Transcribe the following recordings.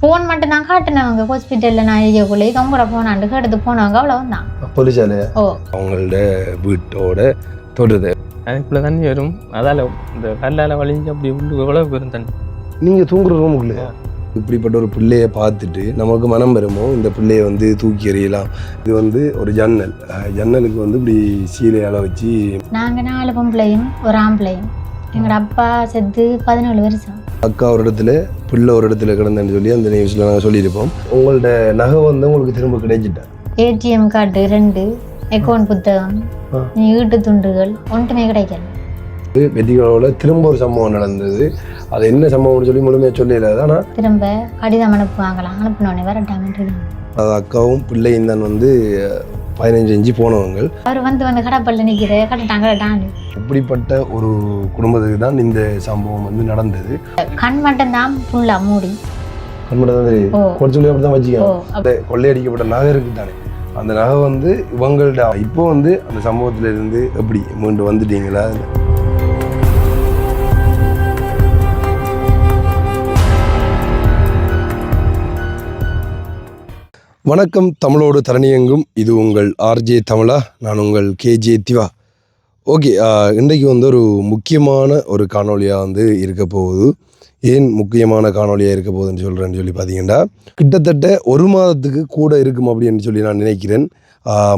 Phone மட்டும் தான் காட்டினவங்க ஹாஸ்பிட்டலில் நான் ஐயோக்குள்ளே உங்களோட ஃபோனாண்டு எடுத்து போனவங்க அவ்வளோதான் போலீஸால ஓ அவங்களோட வீட்டோட தொடுது அதுக்குள்ளே தண்ணி வரும் அதால் இந்த கல்லால் வலிஞ்சு அப்படி உள்ள எவ்வளோ பெரும் தண்ணி. நீங்கள் தூங்குற ரூமுக்குள்ளே இப்படிப்பட்ட ஒரு பிள்ளையை பார்த்துட்டு நமக்கு மனம் வருமோ இந்த பிள்ளையை வந்து தூக்கி எறியலாம். இது வந்து ஒரு ஜன்னலுக்கு வந்து இப்படி சீலையால் வச்சு நாங்கள் 4 பொம்பளையும் ஒரு ஆம்பளையும். எங்களோட அப்பா செத்து 17 வருஷம். அக்கா ஒரு இடத்துல பிள்ளை ஒரு இடத்துல கிடந்தேன்னு சொல்லி அந்த நியூஸில் நாங்கள் சொல்லியிருப்போம். உங்களோட நகை வந்து உங்களுக்கு திரும்ப கிடைச்சிட்டா? ஏடிஎம் கார்டு 2, அக்கௌண்ட் புத்தகம், வீட்டு துண்டுகள் ஒன்றுமே கிடைக்கல. வெற்றிகளோட திரும்ப ஒரு சம்பவம் நடந்தது. அது என்ன சம்பவம்னு சொல்லி முழுமையாக சொல்லல. ஆனால் திரும்ப கடிதம் அனுப்புவாங்களாம். அனுப்பினோடனே வரட்டாங்கன்றது. அது அக்காவும் பிள்ளையும் தான் வந்து 15 இன்ச்சு போனவங்க. அவர் வந்து கடப்பல்ல நிற்கிற கட்டாங்க. இப்படிப்பட்ட ஒரு குடும்பத்துக்கு தான் இந்த சம்பவம் வந்து நடந்தது. கண் மட்டும் தான் ஃபுல்லாக மூடி. கண் மட்டும் தான் தெரியுது. கொஞ்சம் சொல்லி அப்படி தான் வச்சுக்கோங்க. கொள்ளையடிக்கப்பட்ட நகை இருக்குது தானே, அந்த நகை வந்து இவங்கள்ட்ட. இப்போ வந்து அந்த சம்பவத்துல இருந்து எப்படி மீண்டு வந்துட்டீங்களா? வணக்கம், தமிழோடு தரணியெங்கும். இது உங்கள் ஆர்ஜே தமிழா, நான் உங்கள் கேஜே திவா. ஓகே, இன்றைக்கு வந்து ஒரு முக்கியமான ஒரு காணொலியாக வந்து இருக்க போகுது. ஏன் முக்கியமான காணொலியாக இருக்க போகுதுன்னு சொல்கிறேன்னு சொல்லி பார்த்தீங்கன்னா, கிட்டத்தட்ட 1 மாதத்துக்கு கூட இருக்கும் அப்படின்னு சொல்லி நான் நினைக்கிறேன்.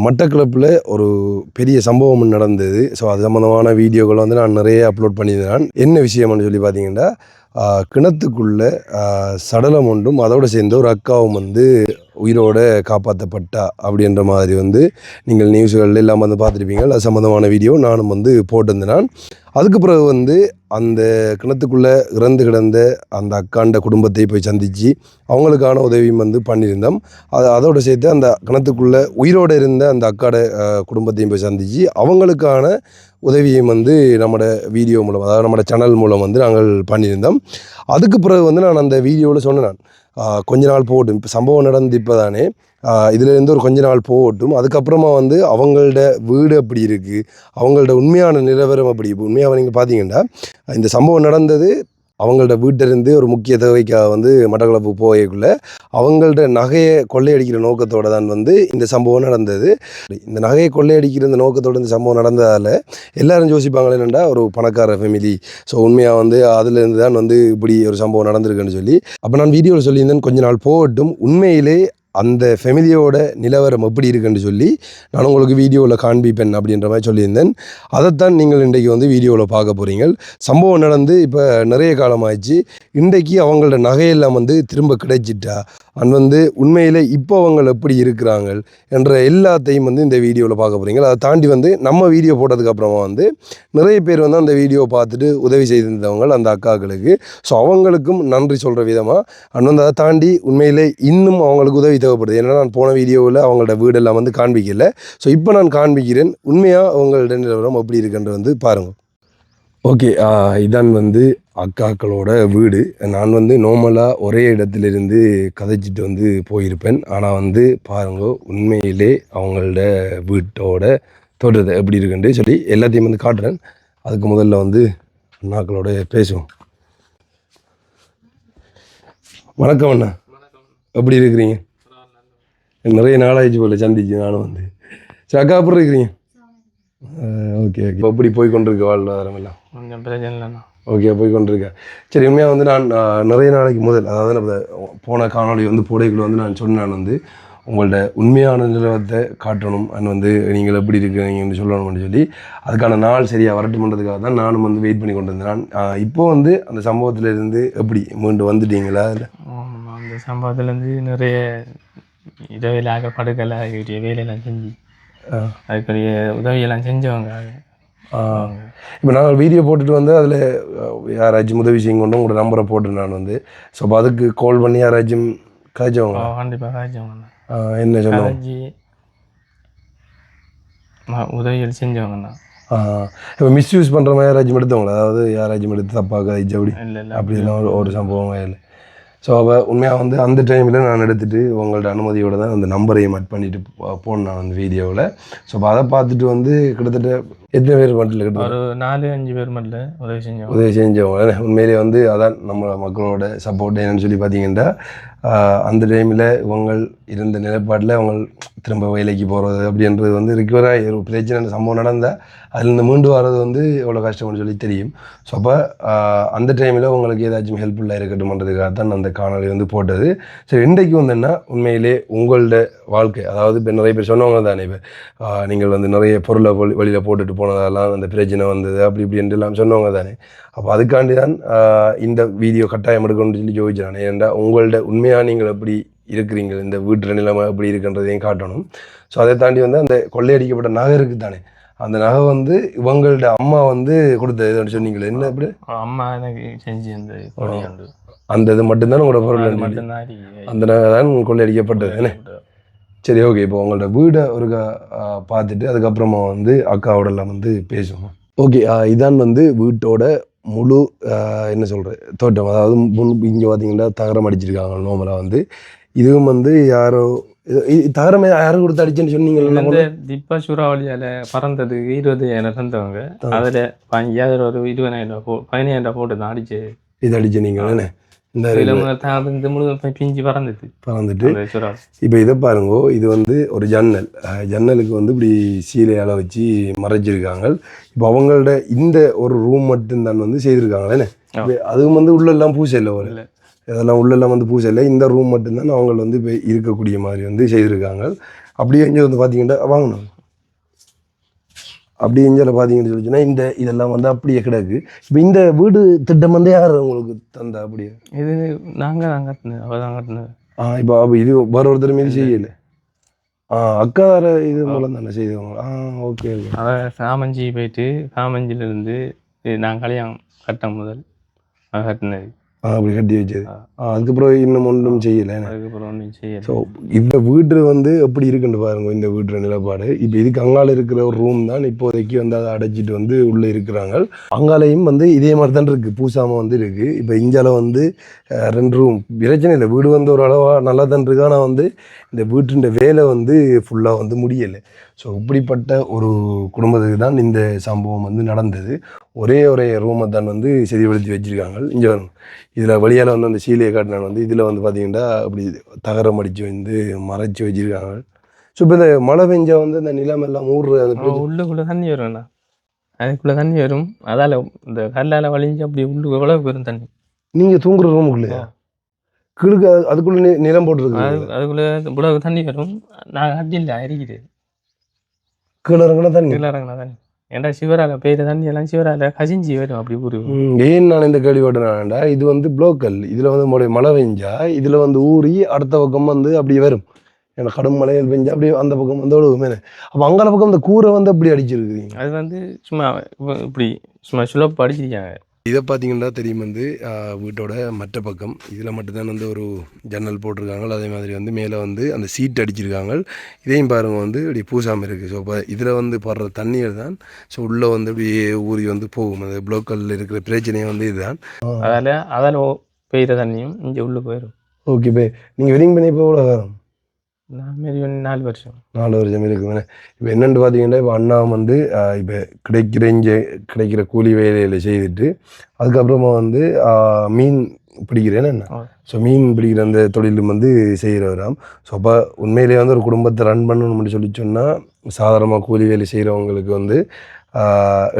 மட்டக்களப்பில் ஒரு பெரிய சம்பவம் நடந்தது. ஸோ அது சம்மந்தமான வீடியோக்களை வந்து நான் நிறைய அப்லோட் பண்ணியிருந்தேன். என்ன விஷயம்னு சொல்லி பார்த்தீங்கன்னா, கிணத்துக்குள்ளே சடலம் ஒன்றும் அதோடு சேர்ந்து ஒரு அக்காவும் வந்து உயிரோடு காப்பாற்றப்பட்டா அப்படின்ற மாதிரி வந்து நீங்கள் நியூஸ்கள் எல்லாம் வந்து பார்த்துருப்பீங்க. அது சம்மந்தமான வீடியோ நானும் வந்து போட்டிருந்தேன். அதுக்கு பிறகு வந்து அந்த கிணத்துக்குள்ளே இறந்து கிடந்த அந்த அக்காண்ட குடும்பத்தை போய் சந்தித்து அவங்களுக்கான உதவியும் வந்து பண்ணியிருந்தோம். அதோடு சேர்த்து அந்த கிணத்துக்குள்ளே உயிரோடு இருந்த அந்த அக்காட குடும்பத்தையும் போய் சந்தித்து அவங்களுக்கான உதவியும் வந்து நம்மளோட வீடியோ மூலம், அதாவது நம்மளோட சேனல் மூலம் வந்து நாங்கள் பண்ணியிருந்தோம். அதுக்கு பிறகு வந்து நான் அந்த வீடியோவில் சொன்னேன், கொஞ்ச நாள் போகட்டும், இப்போ சம்பவம் நடந்து இப்போ தானே, இதிலேருந்து ஒரு கொஞ்ச நாள் போகட்டும், அதுக்கப்புறமா வந்து அவங்களோட வீடு அப்படி இருக்குது, அவங்களோட உண்மையான நிலவரம் அப்படி. இப்போ உண்மையாக நீங்கள் பார்த்தீங்கன்னா, இந்த சம்பவம் நடந்தது அவங்களோட வீட்டிலிருந்து ஒரு முக்கிய தேவைக்காக வந்து மட்டக்களப்பு போகக்குள்ளே அவங்களோட நகையை கொள்ளையடிக்கிற நோக்கத்தோடு தான் வந்து இந்த சம்பவம் நடந்தது. இந்த நகையை கொள்ளையடிக்கிற இந்த நோக்கத்தோடு இந்த சம்பவம் நடந்ததால் எல்லாரும் யோசிப்பாங்களே என்னென்னா, ஒரு பணக்கார ஃபேமிலி, ஸோ உண்மையாக வந்து அதுலேருந்து தான் வந்து இப்படி ஒரு சம்பவம் நடந்திருக்குன்னு சொல்லி. அப்போ நான் வீடியோவில் சொல்லியிருந்தேன், கொஞ்ச நாள் போகட்டும், உண்மையிலே அந்த ஃபேமிலியோட நிலவரம் எப்படி இருக்குன்னு சொல்லி நான் உங்களுக்கு வீடியோவில் காண்பிப்பேன் அப்படின்ற மாதிரி சொல்லியிருந்தேன். அதைத்தான் நீங்கள் இன்றைக்கி வந்து வீடியோவில் பார்க்க போகிறீங்க. சம்பவம் நடந்து இப்போ நிறைய காலமாகிடுச்சு. இன்றைக்கி அவங்களோட நகையெல்லாம் வந்து திரும்ப கிடைச்சிட்டா, அண்ட் வந்து உண்மையில் இப்போ அவங்க எப்படி இருக்கிறாங்க என்ற எல்லாத்தையும் வந்து இந்த வீடியோவில் பார்க்க போகிறீங்க. அதை தாண்டி வந்து நம்ம வீடியோ போட்டதுக்கப்புறமா வந்து நிறைய பேர் வந்து அந்த வீடியோ பார்த்துட்டு உதவி செய்திருந்தவங்க அந்த அக்காக்களுக்கு. ஸோ அவங்களுக்கும் நன்றி சொல்கிற விதமாக, அண்ட் வந்து அதை தாண்டி உண்மையிலே இன்னும் அவங்களுக்கு உதவி தேவைப்படுது. ஏன்னா நான் போன வீடியோவில் அவங்களோட வீடெல்லாம் வந்து காண்பிக்கல. ஸோ இப்போ நான் காண்பிக்கிறேன், உண்மையாக அவங்களோட நிலவரம் எப்படி இருக்குன்ற வந்து பாருங்கள். ஓகே, இதான் வந்து அக்காக்களோட வீடு. நான் வந்து நார்மலாக ஒரே இடத்துலேருந்து கதைச்சிட்டு வந்து போயிருப்பேன். ஆனால் வந்து பாருங்க, உண்மையிலே அவங்களோட வீட்டோட தோற்றத்தை எப்படி இருக்குன்னு சொல்லி எல்லாத்தையும் வந்து காட்டுறேன். அதுக்கு முதல்ல வந்து அண்ணாக்களோட பேசுவோம். வணக்கம் அண்ணா, எப்படி இருக்கிறீங்க? நிறைய நாளாகிச்சு போல சந்திச்சு நானும் வந்து. சரி அக்கா, எப்படி இருக்கிறீங்க? Okay okay. எப்படி போய் கொண்டிருக்க வாழ்வாதாரம் எல்லாம்? கொஞ்சம் பிரச்சனை இல்லைண்ணா. ஓகே, போய் கொண்டிருக்கேன். சரி, உண்மையாக வந்து நான் நிறைய நாளைக்கு முதல், அதாவது நம்ம போன காணொலி வந்து போடைக்குள்ள வந்து நான் சொன்னேன் வந்து உங்கள்ட்ட உண்மையான நிலவரத்தை காட்டணும், அண்ட் வந்து நீங்கள் எப்படி இருக்கிறீங்கன்னு சொல்லணும்னு சொல்லி அதுக்கான நாள் சரியாக வரட்டும்ன்றதுக்காக தான் நானும் வந்து வெயிட் பண்ணி கொண்டு இருந்தேன். இப்போது வந்து அந்த சம்பவத்திலேருந்து எப்படி மீண்டு வந்துட்டீங்களா? இல்லை, அந்த சம்பவத்துலேருந்து நிறைய இரவிலாக படுக்கலை, வேலையெல்லாம் செஞ்சு அதுக்குரிய உதவியெல்லாம் செஞ்சவங்க. இப்போ நான் வீடியோ போட்டுட்டு வந்து அதில் யாராச்சும் உதவி செய்யும் கொண்டு உங்களோட நம்பரை போட்டு நான் வந்து, ஸோ அப்போ அதுக்கு கால் பண்ணி யாராச்சும் காய்ச்சவங்க? கண்டிப்பாக காய்ச்சவங்க. என்ன சொல்லுவாங்க? உதவிகள் செஞ்சவங்கண்ணா. இப்போ மிஸ்யூஸ் பண்ணுற மாதிரி யாராச்சும் எடுத்தவங்களா? அதாவது யாராச்சும் எடுத்து தப்பாக காய்ச்சி அப்படி இல்லை அப்படிலாம் ஒரு சம்பவம் இல்லை. ஸோ அப்போ உண்மையாக வந்து அந்த டைமில் நான் எடுத்துகிட்டு உங்களோட அனுமதியோடு தான் அந்த நம்பரையும் அட் பண்ணிவிட்டு போனேன் நான் அந்த வீடியோவில். ஸோ அப்போ அதை பார்த்துட்டு வந்து கிட்டத்தட்ட எத்தனை பேர் மட்டும் கிட்ட ஒரு 4-5 பேர் மட்டும் உதவி செஞ்சவங்க. உண்மையிலே வந்து அதான் நம்ம மக்களோட சப்போர்ட் என்னன்னு சொல்லி பார்த்தீங்கன்னா, அந்த டைமில் இவங்க இருந்த நிலைப்பாட்டில் அவங்க திரும்ப வேலைக்கு போகிறது அப்படின்றது வந்து ரெகுலராக ஒரு பிரச்சனை சம்பவம் நடந்தால் அதுலேருந்து மீண்டு வர்றது வந்து எவ்வளோ கஷ்டம்னு சொல்லி தெரியும். ஸோ அப்போ அந்த டைமில் உங்களுக்கு ஏதாச்சும் ஹெல்ப்ஃபுல்லாக இருக்கட்டும்ன்றதுக்காக தான் அந்த காணொலி வந்து போட்டது. சரி, இன்றைக்கு வந்து என்ன உண்மையிலே உங்களோட வாழ்க்கை, அதாவது இப்போ நிறைய பேர் சொன்னவங்க தானே, இப்போ நீங்கள் வந்து நிறைய பொருளை வழியில் போட்டுட்டு போனதெல்லாம் அந்த பிரச்சனை வந்தது அப்படி இப்படின்ட்டு எல்லாம் சொன்னவங்க தானே. அப்போ அதுக்காண்டி தான் இந்த வீடியோ கட்டாயம் எடுக்கணும்னு சொல்லி யோசிச்சானே. ஏன்டா உங்களோட உண்மையாக நீங்கள் எப்படி இருக்கிறீங்க, இந்த வீட்டு நிலைமை எப்படி இருக்குன்றதையும் காட்டணும். ஸோ அதை தாண்டி வந்து அந்த கொள்ளையடிக்கப்பட்ட நகை இருக்குது தானே, அந்த நகை வந்து இவங்களோட அம்மா வந்து கொடுத்தது சொன்னீங்களே, என்ன எப்படி அம்மா எனக்கு செஞ்சு அந்த இது மட்டும்தான் உங்களோட பொருள் மட்டும்தான் அந்த நகை தான் கொள்ளையடிக்கப்பட்டது என்ன. சரி, ஓகே. இப்போ உங்களோட வீடை ஒரு பார்த்துட்டு அதுக்கப்புறமா வந்து அக்காவோடலாம் வந்து பேசுவோம். ஓகே, இதான் வந்து வீட்டோட முழு என்ன சொல்கிற தோட்டம். அதாவது இங்கே பார்த்தீங்கன்னா தகரம் அடிச்சிருக்காங்க நோமலாக வந்து. இதுவும் வந்து யாரோ தகரமே யாரும் கொடுத்து அடிச்சுன்னு சொன்னீங்க. திப்பா சூறாவளியால் பறந்தது 20,000 தந்தவங்க. அதில் 5,000 ஒரு 20,000 15,000 போட்டு தான் அடிச்சு இது அடிச்சு நீங்கள் என்ன பிஞ்சு பறந்துட்டு. இப்போ இதை பாருங்க, இது வந்து ஒரு ஜன்னலுக்கு வந்து இப்படி சீலையால் வச்சு மறைச்சிருக்காங்க. இப்போ அவங்களோட இந்த ஒரு ரூம் மட்டும்தான் வந்து செய்திருக்காங்களே. அதுவும் வந்து உள்ளெல்லாம் பூசை இல்லை, ஒரு இதெல்லாம் உள்ளெல்லாம் வந்து பூசை இல்லை. இந்த ரூம் மட்டும்தான் அவங்க வந்து இப்போ இருக்கக்கூடிய மாதிரி வந்து செய்திருக்காங்க. அப்படியே இங்கே வந்து பார்த்தீங்கன்னா வாங்கணும், அப்படி எஞ்சால பார்த்தீங்கன்னு சொல்லிச்சுன்னா இதெல்லாம் வந்து அப்படியே கிடக்கு. இப்போ இந்த வீடு திட்டம் வந்து யார் உங்களுக்கு தந்தா? அப்படியே இது நாங்கள் கட்டினது, அவள் தான் கட்டினது. இப்போ இது வேற ஒருத்தர் மீது செய்யலை. அக்கா இது மூலம் தானே செய்தவங்க. ஓகே. அவள் காமஞ்சி போயிட்டு காமஞ்சிலிருந்து நான் கல்யாணம் கட்டம் முதல் கட்டினது. அப்படி கட்டி வச்சது. அதுக்கப்புறம் இன்னும் ஒன்றும் செய்யலை. அதுக்கப்புறம் ஒன்றும் செய்யலை. ஸோ இந்த வீடு வந்து எப்படி இருக்குன்னு பாருங்க, இந்த வீட்டு நிலப்பாடு. இப்போ இதுக்கு அங்கால இருக்கிற ஒரு ரூம் தான் இப்போதைக்கு வந்து அதை அடைச்சிட்டு வந்து உள்ளே இருக்கிறாங்க. அங்காலையும் வந்து இதே மாதிரி தான் இருக்குது, பூசாமல் வந்து இருக்குது. இப்போ இஞ்சால வந்து 2 ரூம் பிரச்சனை இல்லை, வீடு வந்து ஒரு அளவாக நல்லா தான் இருக்கு. ஆனால் வந்து இந்த வீட்டுன்ற வேலை வந்து ஃபுல்லாக வந்து முடியலை. ஸோ இப்படிப்பட்ட ஒரு குடும்பத்துக்கு தான் இந்த சம்பவம் வந்து நடந்தது. ஒரே ரூமை தான் வந்து செதிப்படுத்தி வச்சுருக்காங்க. இங்கே இதில் வழியால் வந்து அந்த சீலையை காட்டினாங்க வந்து இதில் வந்து பார்த்திங்கன்னா அப்படி தகரம் அடித்து வந்து மறைச்சி வச்சுருக்காங்க. ஸோ இப்போ இந்த மழை பெஞ்சா வந்து இந்த நிலம் எல்லாம் உள்ளுக்குள்ளே தண்ணி வரும்ண்ணா, அதுக்குள்ளே தண்ணி வரும். அதால் இந்த கல்லால் வலிஞ்சு அப்படி உள்ளுக்கு எவ்வளோ பெரும் தண்ணி. நீங்கள் தூங்குற ரூமுக்குள்ளையா கிழக்கு அதுக்குள்ளே நிலம் போட்டுருக்கு? அதுக்குள்ளே இவ்வளவு தண்ணி வரும். நான் அடியில் இருக்குது கீழே இறங்கினா தண்ணி. ஏன்டா சிவரால பெய்கிற தண்ணி எல்லாம் சிவரால கசிஞ்சி வரும் அப்படி ஊரு. ஏன் நான் இந்த கேள்விப்பட்டேன்டா, இது வந்து புளோக்கல், இதில் வந்து மழை பெஞ்சா இதில் வந்து ஊறி அடுத்த பக்கம் வந்து அப்படி வரும். ஏன்னா கடும் மழையில் பெஞ்சா அப்படியே அந்த பக்கம் வந்து ஒழுகுமே. அப்போ அங்கால பக்கம் இந்த கூரை வந்து அப்படி அடிச்சிருக்குறீங்க. அது வந்து சும்மா இப்படி சும்மா சுலப்பு அடிச்சிருக்காங்க. இதை பார்த்தீங்கன்னா தெரியும் வந்து வீட்டோட மற்ற பக்கம் இதில் மட்டும்தான் வந்து ஒரு ஜன்னல் போட்டிருக்காங்க. அதே மாதிரி வந்து மேலே வந்து அந்த சீட் அடிச்சிருக்காங்க. இதையும் பாருங்க வந்து இப்படி பூசாமல் இருக்குது. ஸோ இப்போ இதில் வந்து படுற தண்ணீர் தான் ஸோ உள்ளே வந்து இப்படியே ஊறி வந்து போகும். அந்த புளோக்கல்ல இருக்கிற பிரச்சனையே வந்து இதுதான். அதால் பெய்கிற தண்ணியும் இங்கே உள்ளே போயிடும். ஓகே பே, நீங்கள் வெட்டிங் பண்ணி இப்போ எவ்வளோ வரும்? நான் மாரி 4 வருஷம் இருக்குங்க. இப்போ என்னென்னு பார்த்தீங்கன்னா, இப்போ அண்ணா வந்து இப்போ கிடைக்கிற கூலி வேலையில் செய்துட்டு அதுக்கப்புறமா வந்து மீன் பிடிக்கிறேன்னு என்ன. ஸோ மீன் பிடிக்கிற அந்த தொழிலும் வந்து செய்கிறவராம். ஸோ அப்போ உண்மையிலேயே வந்து ஒரு குடும்பத்தை ரன் பண்ணணும்னு சொல்லி சொன்னால் சாதாரணமாக கூலி வேலை செய்கிறவங்களுக்கு வந்து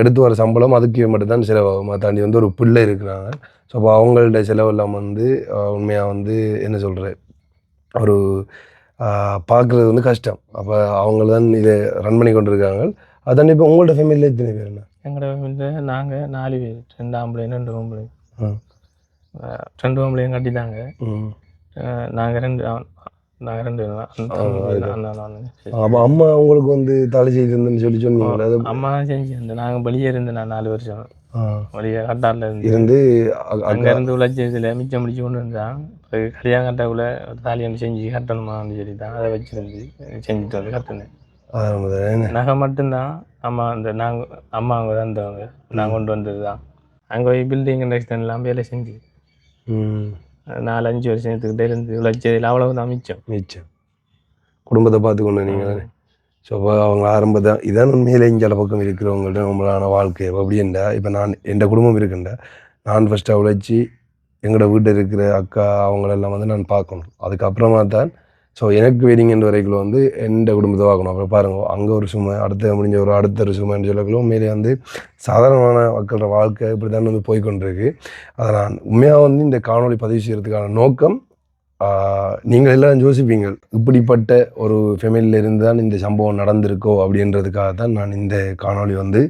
எடுத்து வர சம்பளம் அதுக்கு மட்டும்தான் செலவாகும். அதை தாண்டி வந்து ஒரு பிள்ளை இருக்கிறாங்க. ஸோ அப்போ அவங்கள்ட்ட செலவெல்லாம் வந்து உண்மையாக வந்து என்ன சொல்கிற ஒரு பார்க்குறது வந்து கஷ்டம். அப்போ அவங்கள தான் இதை ரன் பண்ணி கொண்டு இருக்காங்க. அதான் இப்போ உங்களோட ஃபேமிலியில் எத்தனை பேர்? என்ன எங்களோட ஃபேமிலியில் நாங்கள் 4 பேர், 2 ஆம்பளை 2 பொம்பளை. 2 பொம்பளையும் கட்டிட்டாங்க. நாங்கள் 2 அப்போ அம்மா உங்களுக்கு வந்து தாலி செய்திருந்தேன்னு சொல்லி சொன்னீங்களா? அம்மா தான் செஞ்சு நாங்கள் வெளியே இருந்து நான் 4 வருஷம் வழியாக கட்டாரில் இருந்து அங்கேருந்து உழைச்சி இதில் மிச்சம் முடிச்சு கொண்டு இருந்தான். கல்யாணம் கட்டக்குள்ள ஒரு தாலி ஒன்று செஞ்சு கட்டணுமான்னு சொல்லி தான் அதை வச்சுருந்து செஞ்சுட்டு வந்து கட்டினேன். நகை மட்டும்தான் அம்மா அம்மா அவங்க தந்தவங்க, நான் கொண்டு வந்தது தான். அங்கே போய் பில்டிங் இண்டஸ்ட்ரியன் எல்லாம் வேலை செஞ்சு 4-5 வருஷத்துக்கிட்டே இருந்து உழைச்சதில் அவ்வளவு தான் மிச்சம். குடும்பத்தை பார்த்து கொண்டு நீங்கள். ஸோ அப்போ அவங்க ஆரம்பத்தான் இதான் உண்மையிலே இங்கே பக்கம் இருக்கிறவங்கள்ட்ட நம்மளான வாழ்க்கை அப்படின்டா. இப்போ நான் என் குடும்பம் இருக்குண்டா, நான் ஃபஸ்ட்டாக உழைச்சி எங்களோட வீட்டில் இருக்கிற அக்கா அவங்களெல்லாம் வந்து நான் பார்க்கணும். அதுக்கப்புறமா தான் ஸோ எனக்கு வெட்டிங் என்ற வரைக்கும் வந்து எந்த குடும்பத்தை பார்க்கணும். அப்புறம் பாருங்கள், அங்கே ஒரு சுமை, அடுத்த முடிஞ்ச ஒரு அடுத்த ஒரு சுமைன்னு சொல்லக்குள்ள உண்மையிலே வந்து சாதாரணமான மக்களோட வாழ்க்கை இப்படி தான் வந்து போய்கொண்டிருக்கு. அதை நான் உண்மையாக வந்து இந்த காணொலி பதிவு செய்கிறதுக்கான நோக்கம், நீங்கள் எல்லோரும் யோசிப்பீங்க இப்படிப்பட்ட ஒரு ஃபேமிலியிலிருந்து தான் இந்த சம்பவம் நடந்திருக்கோ அப்படின்றதுக்காக தான் நான் இந்த காணொலி வந்து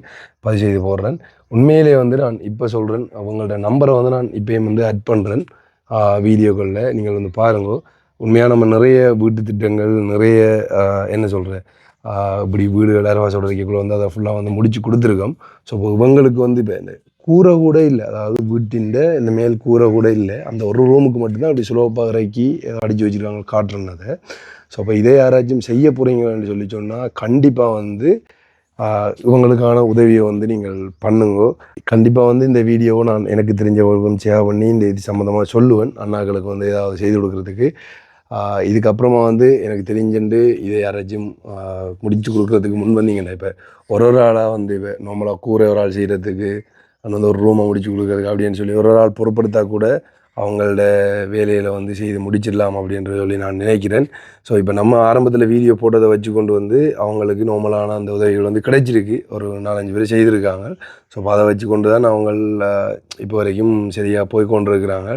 பதிவு செய்து போடுறேன். உண்மையிலே வந்து நான் இப்போ சொல்கிறேன், அவங்களோட நம்பரை வந்து நான் இப்போயும் வந்து ஆட் பண்ணுறேன் வீடியோக்களில். நீங்கள் வந்து பாருங்க. உண்மையாக நம்ம நிறைய வீட்டு திட்டங்கள், நிறைய என்ன சொல்கிறேன், இப்படி வீடுகள் அரவாசோட வைக்கக்குள்ள வந்து அதை ஃபுல்லாக வந்து முடிச்சு கொடுத்துருக்கோம். ஸோ இப்போ இவங்களுக்கு வந்து இப்போ இந்த கூரை கூட இல்லை, அதாவது வீட்டின் இந்த மேல் கூரை கூட இல்லை, அந்த ஒரு ரூமுக்கு மட்டும்தான் அப்படி சுலோப்பாக இறக்கி அடித்து வச்சுருக்காங்க காட்டுறனதை. ஸோ அப்போ இதே யாராச்சும் செய்ய போகிறீங்கன்னு சொல்லி சொன்னால் கண்டிப்பாக வந்து இவங்களுக்கான உதவியை வந்து நீங்கள் பண்ணுங்க. கண்டிப்பாக வந்து இந்த வீடியோவை நான் எனக்கு தெரிஞ்சவர்களும் ஷேர் பண்ணி இந்த இது சம்மந்தமாக சொல்லுவேன், அண்ணாக்களுக்கு வந்து ஏதாவது செய்து கொடுக்குறதுக்கு. இதுக்கப்புறமா வந்து எனக்கு தெரிஞ்சுட்டு இதை யாராச்சும் முடிச்சு கொடுக்குறதுக்கு முன் வந்தீங்கன்னா, இப்போ ஒரு ஆளாக வந்து இப்போ நார்மலாக கூரை ஒரு ஆள் செய்கிறதுக்கு, அந்த வந்து ஒரு ரூமை முடிச்சு கொடுக்குறதுக்கு அப்படின்னு சொல்லி ஒரு ஆள் பொறுப்படுத்தா கூட அவங்களோட வேலையில் வந்து செய்து முடிச்சிடலாம் அப்படின்ற சொல்லி நான் நினைக்கிறேன். ஸோ இப்போ நம்ம ஆரம்பத்தில் வீடியோ போட்டதை வச்சு கொண்டு வந்து அவங்களுக்கு நார்மலான அந்த உதவிகள் வந்து கிடைச்சிருக்கு, ஒரு 4-5 பேர் செய்திருக்காங்க. ஸோ இப்போ அதை வச்சு கொண்டு தான் அவங்க இப்போ வரைக்கும் சரியாக போய் கொண்டு இருக்கிறாங்க.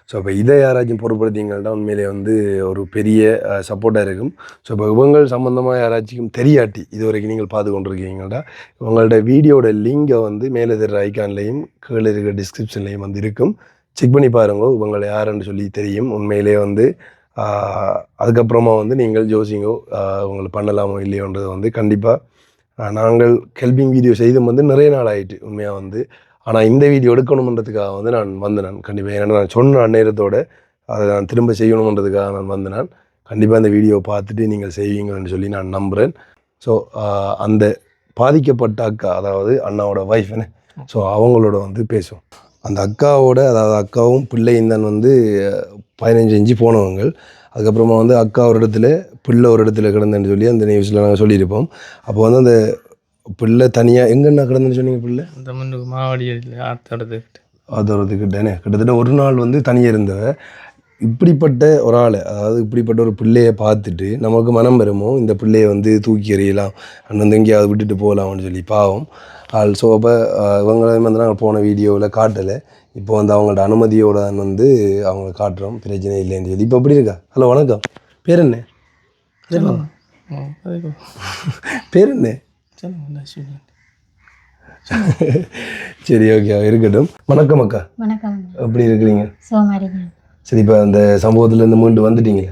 ஸோ இப்போ இதை யாராச்சும் பொருட்படுத்திங்கன்னா உண்மையிலே வந்து ஒரு பெரிய சப்போர்ட்டாக இருக்கும். ஸோ இப்போ இவங்கள் சம்மந்தமாக யாராச்சும் தெரியாட்டி இது வரைக்கும் நீங்கள் பார்த்து கொண்டிருக்கீங்கள்டா, இவங்களோட வீடியோட லிங்கை வந்து மேலே இருக்கிற ஐக்கான்லேயும் கீழே இருக்கிற டிஸ்கிரிப்ஷன்லேயும் வந்து இருக்கும், செக் பண்ணி பாருங்க, இவங்களை யாருன்னு சொல்லி தெரியும். உண்மையிலே வந்து அதுக்கப்புறமா வந்து நீங்கள் யோசிங்கோ இவங்களை பண்ணலாமோ இல்லையோன்றது வந்து கண்டிப்பாக நாங்கள் ஹெல்பிங் வீடியோ செய்து வந்து நிறைய நாள் ஆகிட்டு உண்மையாக வந்து. ஆனால் இந்த வீடியோ எடுக்கணுன்றதுக்காக வந்து நான் கண்டிப்பாக ஏன்னா நான் சொன்ன நேரத்தோடு அதை நான் திரும்ப செய்யணுன்றதுக்காக நான் நான் கண்டிப்பாக அந்த வீடியோவை பார்த்துட்டு நீங்கள் செய்வீங்கன்னு சொல்லி நான் நம்புகிறேன். ஸோ அந்த பாதிக்கப்பட்ட அக்கா, அதாவது அண்ணாவோட ஒய்ஃப்னு, ஸோ அவங்களோட வந்து பேசுவோம். அந்த அக்காவோட, அதாவது அக்காவும் பிள்ளையும் தான் வந்து 15 இன்ச்சு போனவங்க. அதுக்கப்புறமா வந்து அக்கா ஒரு இடத்துல பிள்ளை ஒரு இடத்துல கிடந்தேன்னு சொல்லி அந்த நியூஸில் நாங்கள் சொல்லியிருப்போம். அப்போ வந்து அந்த பிள்ளை தனியாக எங்கன்னா கிடந்துன்னு சொன்னீங்க? பிள்ளை அந்த முன்னுக்கு மாவடி ஆத்தோரத்துக்கிட்டேனே கிட்டத்தட்ட ஒரு நாள் வந்து தனியாக இருந்தவ. இப்படிப்பட்ட ஒரு ஆள், அதாவது இப்படிப்பட்ட ஒரு பிள்ளையை பார்த்துட்டு நமக்கு மனம் வருமோ இந்த பிள்ளையை வந்து தூக்கி எறியலாம், அண்ணன் எங்கேயாவது விட்டுட்டு போகலாம்னு சொல்லி பாவம் ஆள். ஸோ அப்போ இவங்களையும் வந்து நாங்கள் போன வீடியோவில் காட்டலை, இப்போ வந்து அவங்களோட அனுமதியோடு தான் வந்து அவங்க காட்டுறோம், பிரச்சனை இல்லைன்னு சொல்லி. இப்போ எப்படி இருக்கா? ஹலோ வணக்கம், பேர் என்ன? பேர் என்ன? சரி, ஓகே, இருக்கட்டும். வணக்கம் அக்கா. வணக்கம். எப்படி இருக்கிறீங்க? சோமாரிங்க. சரி, இப்போ அந்த சம்பவத்துலேருந்து மீண்டு வந்துட்டீங்களே,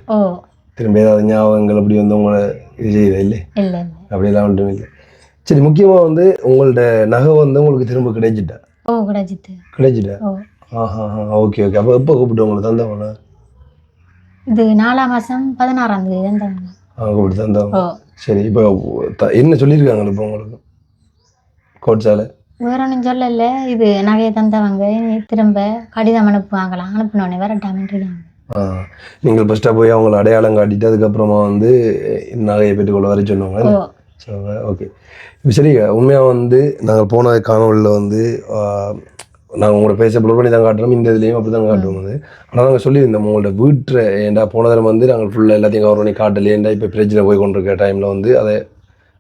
திரும்ப ஏதாவது ஞாபகங்கள் அப்படி வந்து உங்களை இது செய்யல? இல்லை இல்லை, அப்படியெல்லாம் ஒன்றும் இல்லை. சரி, முக்கியமாக வந்து உங்களோட நகை வந்து உங்களுக்கு திரும்ப கிடைச்சிட்டா? கிடைச்சிட்டா? Okay okay. அப்போ எப்போ கூப்பிட்டு உங்களை தந்தவங்களா? இது 4ஆம் மாதம் 16ஆம் தேதி தந்தவங்க. கூப்பிட்டு தந்தவங்க. சரி, இப்போ என்ன சொல்லியிருக்காங்க இப்போ உங்களுக்கு கோட்ஸால? வேற ஒன்றும் சொல்லலை, இது நகையை தந்தவங்க திரும்ப கடிதம் அனுப்புவாங்களாம், அனுப்பினோடனே வரட்டாமன்றிருக்காங்க. நீங்கள் ஃபஸ்ட்டாக போய் அவங்கள அடையாளம் காட்டிட்டு அதுக்கப்புறமா வந்து நகையை பெற்றுக்கொள்ள வர சொன்னவங்க. So okay. இப்போ சரி, உண்மையாக வந்து நாங்கள் போன காணொலியில் வந்து நாங்கள் உங்களோட பேச ப்ளூர் பண்ணி தான் காட்டுறோம், இந்த இதுலேயும் அப்படி தான் காட்டுவோம் வந்து. ஆனால் நாங்கள் சொல்லியிருந்தோம் உங்களோட வீட்டில் ஏண்டா போன தரம் வந்து நாங்கள் ஃபுல்லாக எல்லாத்தையும் கவர் பண்ணி காட்டலையேண்டா இப்போ பிரச்சனை போய் கொண்டிருக்க டைமில் வந்து அதை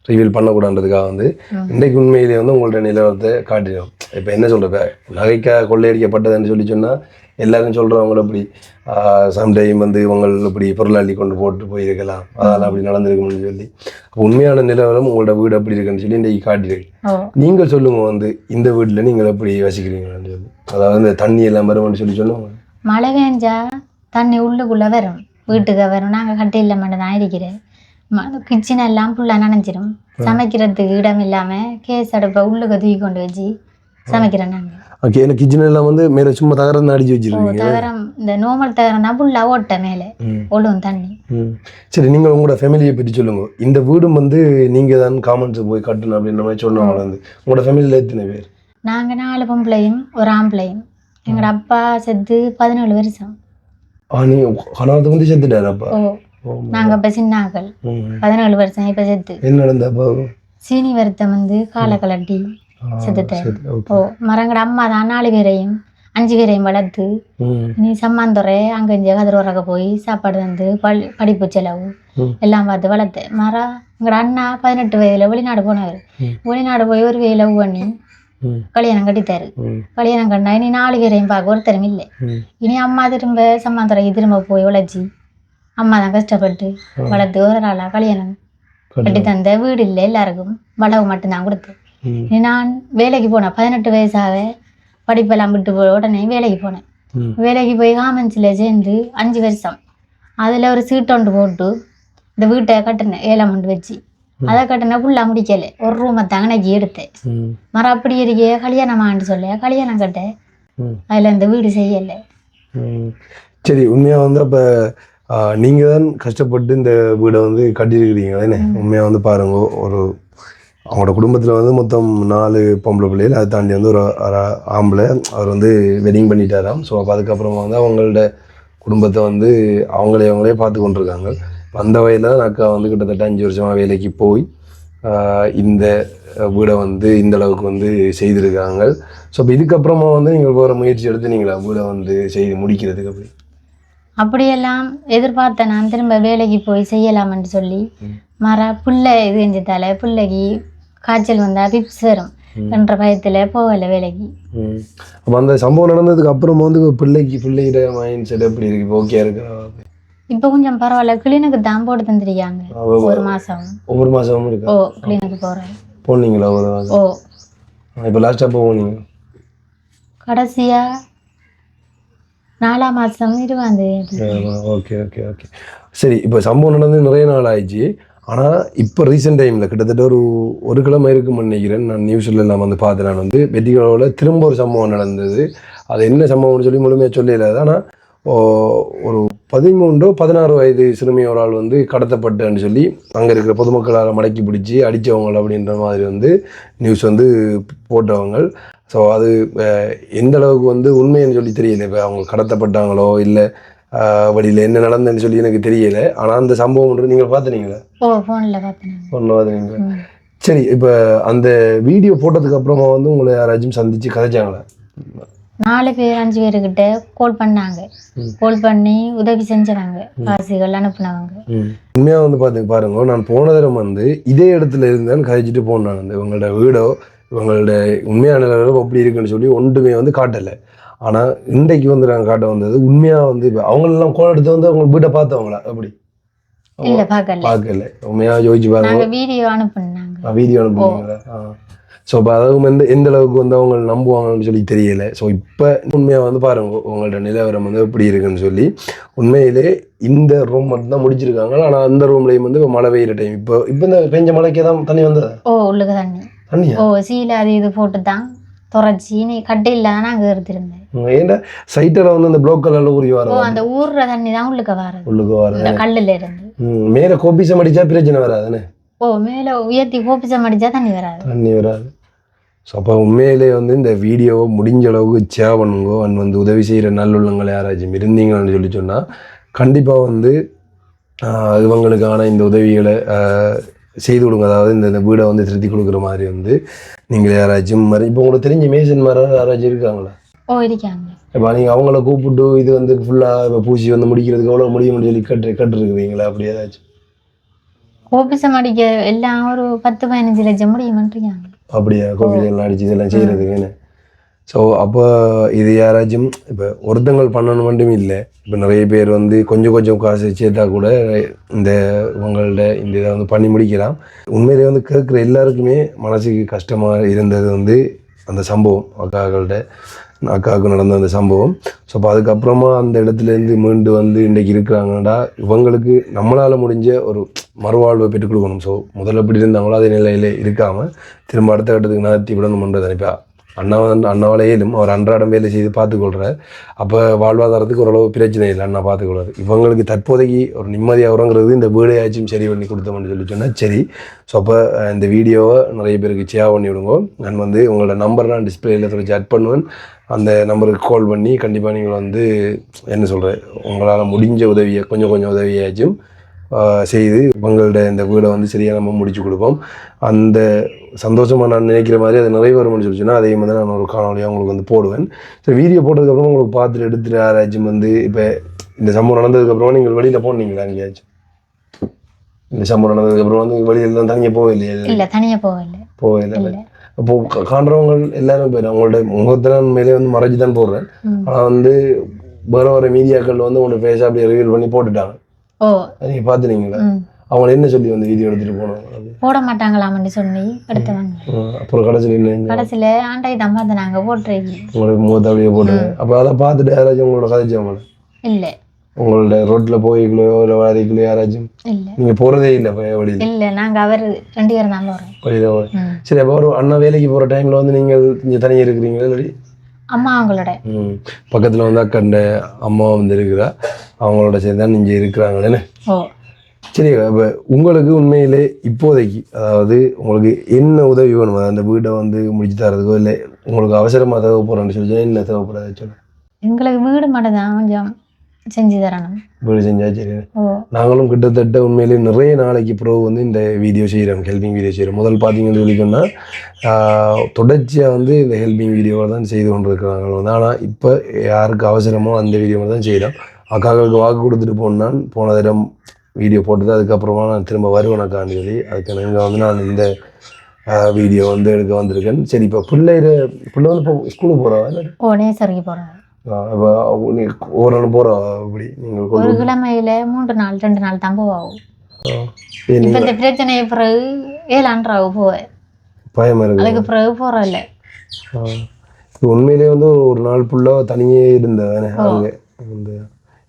ரிவீல் பண்ணக்கூடாதுன்றதுக்காக வந்து இன்றைக்கு உண்மையிலேயே வந்து உங்கள்ட்ட நிலவரத்தை காட்டிடும். இப்போ என்ன சொல்கிறப்ப நகைக்காக கொள்ளையடிக்கப்பட்டதுன்னு சொல்லி சொன்னால் எல்லாரும் சொல்கிறவங்கள அப்படி சம்டைம் வந்து இவங்க இப்படி பொருளாளி கொண்டு போட்டு போயிருக்கலாம், அதனால் அப்படி நடந்திருக்கும்னு சொல்லி. உண்மையான நிலவரம் உங்களோட வீடு அப்படி இருக்குன்னு சொல்லி இன்றைக்கு காட்டிருக்கு. நீங்கள் சொல்லுங்க வந்து இந்த வீட்டில் நீங்கள் எப்படி வசிக்கிறீங்கன்னு சொல்லி, அதாவது இந்த தண்ணி எல்லாம் வரும்னு சொல்லி சொல்லுவாங்க. மழை பெஞ்சா தண்ணி உள்ளுக்குள்ளே வரும், வீட்டுக்கு வரும். நாங்கள் கட்டையில் மட்டும் தான் இருக்கிறேன். கிச்சன் எல்லாம் ஃபுல்லாக நனைஞ்சிரும், சமைக்கிறதுக்கு இடம் இல்லாமல் கேஸ் அடுப்பை உள்ளுக்கு தூக்கி கொண்டு வச்சு சமைக்கிறேன் நாங்கள். ஓகே. எனக்கு கிச்சன் எல்லாம் வந்து மேலே சும்மா தகரம் அடிச்சு வச்சிருக்கீங்க? தகரம், இந்த நார்மல் தகரம் தான் ஃபுல்லாக ஓட்ட மேலே ஒழுங்கும் தண்ணி. சரி, நீங்கள் உங்களோட ஃபேமிலியை பற்றி சொல்லுங்க. இந்த வீடும் வந்து நீங்கள் தான் காமன்ஸ் போய் கட்டணும் அப்படின்ற மாதிரி சொன்னவங்க வந்து உங்களோட ஃபேமிலியில் எத்தனை பேர்? நாங்கள் 4 பொம்பளையும் ஒரு ஆம்பளையும். எங்களோட அப்பா செத்து 17 வருஷம். நீங்கள் கணவத்தை வந்து செத்துட்டாரு அப்பா? நாங்கள் இப்போ சின்னாக்கள் 17 வருஷம் இப்போ செத்து. என்ன நடந்தப்பா? சீனி வருத்தம் வந்து காலை கலட்டி செத்துட்டாரு. மரங்கட அம்மா தான் 4 பேரையும் 5 பேரையும் வளர்த்து நீ சம்மாந்துறை அங்கே இங்கே கதிரோரக போய் சாப்பாடு வந்து படிப்பு செலவு எல்லாம் பார்த்து வளர்த்தேன். மாறா எங்களோட அண்ணா 18 வயதில் வெளிநாடு போனவர். வெளிநாடு போய் ஒரு வேலை லவ் பண்ணி கல்யாணம் கட்டித்தாரு. கல்யாணம் கண்டா இனி 4 பேரையும் பார்க்க ஒருத்தரும் இல்லை. இனி அம்மா திரும்ப சம்மாந்துறைக்கு திரும்ப போய் உழைச்சி அம்மா தான் கஷ்டப்பட்டு வளர்த்து ஒரு நாளாக கல்யாணம் கட்டி தந்த. வீடு இல்லை, எல்லாருக்கும் வளவு மட்டும்தான் கொடுத்தேன். இனி நான் வேலைக்கு போனேன். 18 வயசாக படிப்பெல்லாம் விட்டு போய் உடனே வேலைக்கு போனேன். வேலைக்கு போய் காமன்ஸில் சேர்ந்து 5 வருஷம் அதில் ஒரு சீட்டு ஒன்று போட்டு இந்த வீட்டை கட்டினேன் 7 அமௌண்ட் வச்சு. அதை கட்டின ஃபுல்லாக முடிக்கலை. ஒரு ரூமை தாங்க நான் எடுத்தேன். மரம் அப்படி இருக்கே கல்யாணமான்னு சொல்ல கல்யாணம் கட்டேன். அதில் இந்த வீடு செய்யலை. சரி, உண்மையாக வந்து அப்போ நீங்கள் தான் கஷ்டப்பட்டு இந்த வீடை வந்து கட்டியிருக்கிறீங்க தானே? உண்மையாக வந்து பாருங்க, ஒரு அவங்களோட குடும்பத்தில் வந்து மொத்தம் 4 பொம்பளை பிள்ளைகள், அதை தாண்டி வந்து ஒரு ஆம்பளை அவர் வந்து வெட்டிங் பண்ணிட்டாராம். ஸோ அப்போ அதுக்கப்புறமா வந்து அவங்களோட குடும்பத்தை வந்து அவங்களே பார்த்து கொண்டிருக்காங்க. அந்த வயதில் தான் அக்கா வந்து கிட்டத்தட்ட 5 வருஷமாக வேலைக்கு போய் இந்த வீடை வந்து இந்த அளவுக்கு வந்து செய்திருக்காங்க. ஸோ அப்போ இதுக்கப்புறமா வந்து நீங்கள் போகிற முயற்சி எடுத்து நீங்களா வீடை வந்து செய்து முடிக்கிறதுக்கு அப்படியெல்லாம் எதிர்பார்த்தேன். நான் திரும்ப வேலைக்கு போய் செய்யலாம்னு சொல்லி பிள்ளை இது செஞ்சுட்டால பிள்ளைக்கு காய்ச்சல் வந்தா பிப்ஸ் வரும் என்ற பயத்தில் போகலை வேலைக்கு. அப்போ அந்த சம்பவம் நடந்ததுக்கு அப்புறமா வந்து பிள்ளைகிட்ட மைண்ட் செட் எப்படி இருக்கு? இப்போ ஓகே இருக்கு? இப்போ கொஞ்சம் பரவாயில்ல. கிளினிக்கு தான் போட்டு தந்துருக்காங்க. ஒவ்வொரு மாசமும் இருக்கு. ஓ, கிளினிக்கு போகிறேன். போனீங்களா ஒரு மாதம்? ஓ. இப்போ லாஸ்ட்டாக போனீங்க? கடைசியா 4ஆம் மாதம் 20. ஓகே ஓகே ஓகே சரி. இப்போ சம்பவம் நடந்து நிறைய நாள் ஆயிடுச்சு. ஆனால் இப்போ ரீசெண்ட் டைமில் கிட்டத்தட்ட ஒரு கிழமை இருக்குன்னு நினைக்கிறேன், நான் நியூஸில் எல்லாம் வந்து பார்த்தேன். நான் வந்து வெட்டிகளோட திரும்ப ஒரு சம்பவம் நடந்தது. அது என்ன சம்பவம்னு சொல்லி முழுமையாக சொல்லல. ஆனால் ஒரு 13-16 வயது சிறுமி ஒரு ஆள் வந்து கடத்தப்பட்டுன்னு சொல்லி அங்கே இருக்கிற பொதுமக்களால் மடக்கி பிடிச்சி அடித்தவங்க அப்படின்ற மாதிரி வந்து நியூஸ் வந்து போட்டவங்க. ஸோ அது எந்த அளவுக்கு வந்து உண்மைன்னு சொல்லி தெரியல. இப்போ அவங்க கடத்தப்பட்டாங்களோ இல்லை வழியில் என்ன நடந்ததுன்னு சொல்லி எனக்கு தெரியலை. ஆனால் அந்த சம்பவம் நீங்கள் பார்த்துனீங்களா? ஃபோனில் பார்த்தீங்களா? சரி, இப்போ அந்த வீடியோ போட்டதுக்கு அப்புறமா வந்து உங்களை யாராச்சும் சந்தித்து கதைச்சாங்களா? 4 பேர் 5 பேருக்கிட்ட கால் பண்ணாங்க. கால் பண்ணி உதவி செஞ்சவங்க, காசுகள் அனுப்புனவங்க. உண்மையாக வந்து பாருங்க, நான் போன தரம் வந்து இதே இடத்துல இருந்தேன்னு கதைச்சிட்டு போனேன். அந்த இவங்களோட வீடோ இவங்களோட உண்மையான நிலவரம் அப்படி இருக்குன்னு சொல்லி ஒன்றுமே வந்து காட்டலை. ஆனால் இன்றைக்கு வந்து நாங்கள் காட்ட வந்தது உண்மையாக வந்து அவங்களெல்லாம் கோல் எடுத்து வந்து அவங்க வீட்டை பார்த்தவங்களா? அப்படி இல்லை, பார்க்கல. உண்மையாக யோசிச்சு பாருங்க. வீடியோ அனுப்புனாங்க. வீடியோ அனுப்புனாங்களா? ஸோ இப்போ அதாவது எந்த அளவுக்கு வந்து அவங்க நம்புவாங்கன்னு சொல்லி தெரியல. ஸோ இப்போ உண்மையாக வந்து பாருங்க உங்களோட நிலவரம் வந்து எப்படி இருக்குன்னு சொல்லி. உண்மையிலே இந்த ரூம் மட்டும்தான் முடிச்சிருக்காங்க. ஆனால் அந்த ரூம்லேயும் வந்து இப்போ மழை பெய்யுற டைம். இப்போ இந்த பெஞ்ச மழைக்கே தான் தண்ணி வந்தது. உள்ளுக்கு தண்ணி சீல அது இது போட்டு தான் துறைச்சி நீ கட்டு இல்லாதான் அங்கே இருந்திருந்தேன். ஏன்னா சைட்டில் வந்து அந்த ப்ளோக் கலர்ல ஊறி வரும். அந்த ஊறுற தண்ணி தான் உள்ளுக்கு வர கல்லுல இருந்து. மேலே கோபிசம் அடிச்சா பிரச்சனை வராதுன்னு. மேலே உயர்த்தி கோபிசம் அடிச்சா தண்ணி வராது. ஸோ அப்போ உண்மையிலே வந்து இந்த வீடியோவை முடிஞ்ச அளவுக்கு ஷேர் பண்ணுங்க. வந்து உதவி செய்கிற நல்லுள்ளங்கள் யாராச்சும் இருந்தீங்கன்னு சொல்லி சொன்னால் கண்டிப்பாக வந்து இவங்களுக்கான இந்த உதவிகளை செய்து கொடுங்க. அதாவது இந்த வீடை வந்து திருத்தி கொடுக்குற மாதிரி வந்து நீங்கள் யாராச்சும் இப்போ உங்களுக்கு தெரிஞ்ச மேசன் மாதிரி யாராச்சும் இருக்காங்களா? இருக்காங்க. இப்போ நீங்கள் அவங்கள கூப்பிட்டு இது வந்து ஃபுல்லாக இப்போ பூசி வந்து முடிக்கிறதுக்கு எவ்வளோ முடியும்னு சொல்லி கட்டுருக்குறீங்களா? அப்படி ஏதாச்சும் கோபிசம் அடிக்க எல்லாம் ஒரு 10-15 லட்சம் முடியுமான்றிருக்காங்க. அப்படியா? கோபிசம் அடிச்சு இதெல்லாம் செய்கிறதுக்குன்னு. ஸோ அப்போ இது யாராச்சும் இப்போ ஒருத்தங்கள் பண்ணணும் மட்டும் இல்லை. இப்போ நிறைய பேர் வந்து கொஞ்சம் காசு சேர்த்தா கூட இந்த இவங்கள்ட இந்த இதை வந்து பண்ணி முடிக்கலாம். உண்மையிலே வந்து கேட்குற எல்லாருக்குமே மனசுக்கு கஷ்டமாக இருந்தது வந்து அந்த சம்பவம், அக்காவுக்கு நடந்த அந்த சம்பவம். ஸோ அப்போ அதுக்கப்புறமா அந்த இடத்துலேருந்து மீண்டு வந்து இன்றைக்கி இருக்கிறாங்கடா இவங்களுக்கு நம்மளால் முடிஞ்ச ஒரு மறுவாழ்வை பெற்றுக் கொடுக்கணும். ஸோ முதல்ல எப்படி இருந்தாங்களோ அதே நிலையில் இருக்காமல் திரும்ப அடுத்த கட்டத்துக்கு நகர்த்தி விடணும்ன்றது நினைப்பா. அண்ணாவாலேயும் அவர் அன்றாடம் வேலை செய்து பார்த்துக்கொள்கிறார். அப்போ வாழ்வாதாரத்துக்கு ஓரளவு பிரச்சனை இல்லை, அண்ணா பார்த்துக்கொள்றாரு. இவங்களுக்கு தற்போதைக்கு ஒரு நிம்மதியாக உறங்குறது இந்த வீடையாச்சும் சரி பண்ணி கொடுத்தோம்னு சொல்லி சொன்னால் சரி. ஸோ அப்போ இந்த வீடியோவை நிறைய பேருக்கு ஷேர் பண்ணி விடுங்க. நான் வந்து உங்களோட நம்பர் நான் டிஸ்பிளேயில் தொடர்ச்சி ஆட் பண்ணுவேன். அந்த நம்பருக்கு கால் பண்ணி கண்டிப்பாக நீங்கள் வந்து என்ன சொல்கிறேன் உங்களால் முடிஞ்ச உதவியை கொஞ்சம் உதவியாச்சும் செய்து உங்களோட இந்த வீடை வந்து சரியாக நம்ம முடிச்சு கொடுப்போம். அந்த சந்தோஷமாக நான் நினைக்கிற மாதிரி அது நிறைவேறும்னு சொல்லிச்சுன்னா அதே மாதிரி நான் ஒரு காணொலியாக உங்களுக்கு வந்து போடுவேன். சரி, வீடியோ போட்டதுக்கப்புறம் உங்களுக்கு பார்த்துட்டு எடுத்துகிட்டு யாராச்சும் வந்து இப்போ இந்த சம்பவம் நடந்ததுக்கப்புறமா நீங்கள் வெளியில் போனீங்களா? எங்கேயாச்சும் இந்த சம்பவம் நடந்ததுக்கப்புறம் வந்து வெளியில் தான் தனியாக போகலையே? இல்லை, தனியாக போகலை. அப்போ காண்றவங்க எல்லாரும் போயிடும். அவங்களோட முகத்தின் மேலே வந்து மறைச்சி தான் போடுறேன். ஆனால் வந்து வேற மீடியாக்கள் வந்து உங்களோட ஃபேஸை அப்படியே ரிவீல் பண்ணி போட்டுட்டாங்க. நீங்க பாத்துனீங்களா? அவங்க என்ன சொல்லி வந்து வீடியோ எடுத்துட்டு போனாங்க? போட மாட்டாங்களாம்னு சொல்லி எடுத்தவங்க. அப்புறம் கடைசியில ஆண்டை தான் பார்த்து நாங்க போட்டுருக்கீங்க உங்களுக்கு முகத்தை அப்படியே போட்டு. அப்போ அதை பார்த்துட்டு யாராச்சும் உங்களோட கதைச்சவங்க? இல்லை. உங்களோட ரோட்ல போய்க்குள்ளோ இல்லை வாதிக்குள்ளோ யாராச்சும்? இல்லை. நீங்க போறதே இல்லை வழியில்? இல்லை, நாங்க அவர் 2 பேரும் தான் போறோம். வழியில. சரி, அப்போ ஒரு அண்ணா வேலைக்கு போற டைம்ல வந்து நீங்கள் இங்க தனியாக இருக்கிறீங்களா? இல்லை, அம்மா அவங்களோட பக்கத்துல வந்து அக்கண்ட அம்மா வந்து இருக்கிறா, அவங்களோட சேர்ந்து தான் இங்கே இருக்கிறாங்களேன்னு. சரி, அப்போ உங்களுக்கு உண்மையிலே இப்போதைக்கு அதாவது உங்களுக்கு என்ன உதவி வேணும்? அந்த வீட்டை வந்து முடிச்சு தரதுக்கோ இல்லை உங்களுக்கு அவசரமாக தேவைப்படுறேன்னு சொல்லி என்ன தேவைப்படாது சொல்ல? எங்களுக்கு வீடு மட்டும் தான் கொஞ்சம் செஞ்சு தரணும். வீடு செஞ்சா சரி. நாங்களும் கிட்டத்தட்ட உண்மையிலே நிறைய நாளைக்கு பிறகு வந்து இந்த வீடியோ செய்கிறோம், ஹெல்பிங் வீடியோ செய்கிறோம். முதல் பார்த்தீங்கன்னு சொல்லிக்கோன்னா தொடர்ச்சியாக வந்து இந்த ஹெல்பிங் வீடியோவை தான் செய்து கொண்டு இருக்கிறாங்க வந்து. ஆனால் இப்போ யாருக்கு அவசரமோ அந்த வீடியோ தான் செய்கிறோம். அக்காக்களுக்கு வாக்கு கொடுத்துட்டு போனான் போன தரம் வீடியோ போட்டது. அதுக்கப்புறமா நான் திரும்ப வருவேனக்கான்னு சொல்லி அதுக்கு இங்கே வந்து நான் இந்த வீடியோ வந்து எடுக்க வந்திருக்கேன். சரி, இப்போ பிள்ளை வந்து இப்போ ஸ்கூலுக்கு போகிறா? நேசருக்கு போகிறேன். ஒரு நாள் போகிறா? அப்படி நீங்கள் ஒரு கிழமையில 3 நாள் 2 நாள் தான் போவாகும். இப்போ இந்த பிரச்சனையை பிறகு 7 ஆண்டாவும் போவேன். பயமா இருக்கு. அதுக்கு பிறகு போகிறோம் இல்லை. உண்மையிலே வந்து ஒரு நாள் ஃபுல்லாக தனியே இருந்தேன் அங்கே வந்து.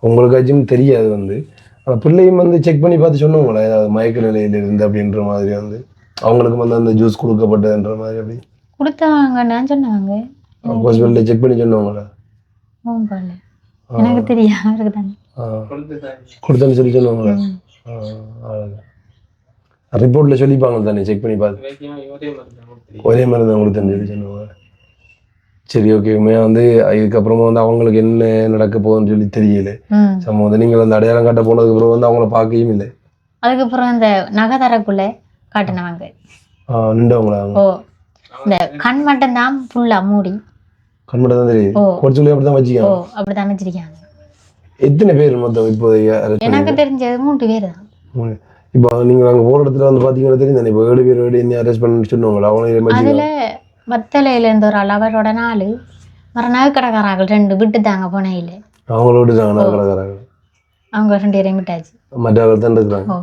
உங்களுக்காச்சும் தெரியாது வந்து. ஆனால் பிள்ளையும் வந்து செக் பண்ணி பார்த்து சொன்னவங்களா ஏதாவது மயக்க நிலையில் இருந்து அப்படின்ற மாதிரி வந்து அவங்களுக்கு வந்து அந்த ஜூஸ் கொடுக்கப்பட்டதுன்ற மாதிரி அப்படி கொடுத்தாங்கன்னு சொன்னாங்க. ஹாஸ்பிட்டலில் செக் பண்ணி சொன்னவங்களா? எனக்கு தெரியாது கொடுத்தேன்னு சொல்லி சொல்லுவாங்களா? ரிப்போர்ட்டில் சொல்லிப்பாங்க தானே, செக் பண்ணி பார்த்து ஒரே மாதிரி தான் கொடுத்தேன்னு சொல்லி சொன்னாங்க. சரி, ஓகே. உண்மையாக வந்து இதுக்கப்புறமா வந்து அவங்களுக்கு என்ன நடக்க போகுதுன்னு சொல்லி தெரியல. சமம் வந்து நீங்கள் அந்த அடையாளம் காட்ட போனதுக்கு அப்புறம் வந்து அவங்கள பார்க்கவும் இல்லை. அதுக்கப்புறம் இந்த நகதரக்குள்ள காட்டினவங்க நின்றவங்களா? இந்த கண் மட்டும் தான் ஃபுல்லா மூடி. கண் மட்டும் தான் தெரியுது. கோர்ச்சுக்குள்ளே அப்படிதான் வச்சுக்காங்க. அப்படிதான் வச்சிருக்காங்க. எத்தனை பேர் மொத்தம் இப்போதைக்கு? எனக்கு தெரிஞ்சது 3 பேர் தான். இப்போ நீங்கள் அங்கே போகிற இடத்துல வந்து பார்த்தீங்கன்னா தெரியும் தானே. இப்போ 7 பேர் என்ன அரெஸ்ட் பண்ணி சொன்னவங்களா? அவங்களே அதில் வத்தலையில இருந்து ஒரு ஆள், அவரோட 4 மறுநாள் கடைக்காரர்கள் 2 விட்டு தாங்க போனையில. அவங்கள விட்டுட்டாங்க கடைக்காரர்கள்? அவங்க 2 பேரையும் விட்டாச்சு. மற்றவர்கள் தான் இருக்கிறாங்க.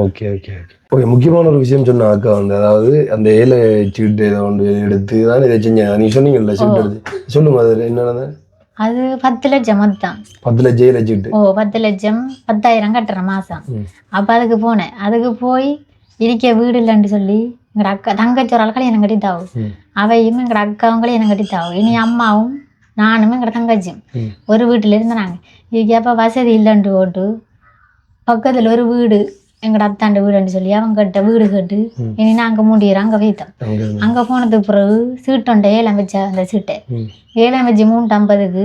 Okay okay okay okay. முக்கியமான ஒரு விஷயம் சொன்ன அக்கா வந்து, அதாவது அந்த ஏழை சீட்டு ஏதோ ஒன்று எடுத்து தான் இதை செஞ்சேன். நீங்கள் சொன்னீங்கல்ல சீட்டு எடுத்து, சொல்லுங்க அது என்னென்ன? அது 10 லட்சம் மொத்தம். 10 லட்சம் ஏழை சீட்டு? 10 லட்சம் 10,000 கட்டுற மாதம். அப்போ அதுக்கு போனேன். அதுக்கு போய் இருக்க வீடு இல்லைன்னு சொல்லி எங்கட அக்கா தங்கச்சி ஒரு ஆள் கல்யாணம் கட்டித்தாவும். அவையும் எங்கட அக்காவும் கல்யாணம் கட்டித்தாவும். இனி அம்மாவும் நானும் எங்கட தங்கச்சியும் ஒரு வீட்டில் இருந்தாங்க. இதுக்கு அப்போ வசதி இல்லைன்ட்டு போட்டு பக்கத்தில் ஒரு வீடு எங்கட அத்தாண்ட வீடுன்னு சொல்லி அவங்க கிட்ட வீடு கேட்டு இனி நாங்கள் மூடிடுறோம். அங்கே வைத்தோம். அங்கே போனதுக்கு பிறகு சீட்டோண்ட ஏலம் வச்சா. அந்த சீட்டை ஏலம் வச்சு 350க்கு